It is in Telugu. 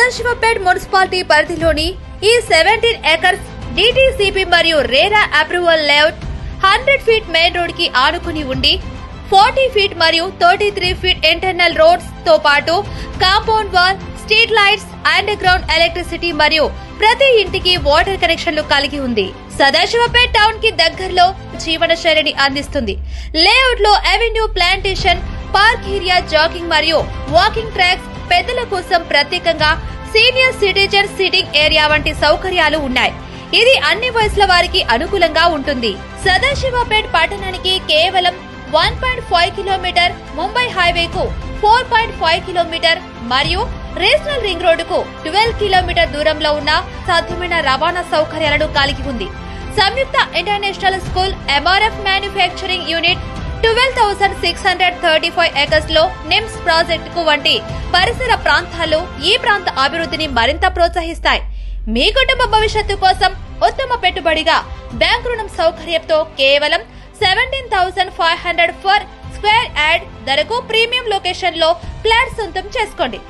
సదాశివపేట్ మున్సిపాలిటీ పరిధిలోని ఈ 17 ఏకర్స్ డిటిసిపి మరియు RERA approval layout 100 feet main road కి ఆనుకుని ఉండి 40 ఫీట్ మరియు 33 ఫీట్ ఇంటర్నల్ రోడ్స్ తో పాటు compound wall, street lights, under ground electricity మరియు ప్రతి ఇంటికి వాటర్ కనెక్షన్లు కలిగి ఉంది. సదాశివపేట్ టౌన్ కి దగ్గరలో జీవన శైలిని అందిస్తుంది. లేఅవుట్ లో avenue, plantation, park area, jogging మరియు వాకింగ్ ట్రాక్స్, పెద్దల కోసం ప్రత్యేకంగా సీనియర్ సిటిజన్ సిట్టింగ్ ఏరియా వంటి సౌకర్యాలు ఉన్నాయి. ఇది అన్ని వయసుల వారికి అనుకూలంగా ఉంటుంది. సదాశివపేట్ పట్టణానికి కేవలం 1.5 కిలోమీటర్, ముంబై హైవేకు 4.5 కిలోమీటర్ మరియు రీజనల్ రింగ్ రోడ్డుకు 12 కిలోమీటర్ దూరంలో ఉన్న సాధ్యమైన రవాణా సౌకర్యాలను కలిగి ఉంది. Samyukta international school, MRF manufacturing unit, 12,635 acres లో నిమ్స్ ప్రాజెక్టుకు వంటి పరిసర ప్రాంతాలు ఈ ప్రాంత అభివృద్ధిని మరింత ప్రోత్సహిస్తాయి. మీ కుటుంబ భవిష్యత్తు కోసం ఉత్తమ పెట్టుబడిగా బ్యాంక్ రుణం సౌకర్యంతో కేవలం 17,500 ఫర్ స్క్వేర్ యార్డ్ ధరకు ప్రీమియం లొకేషన్ లో ఫ్లాట్ సొంతం చేసుకోండి.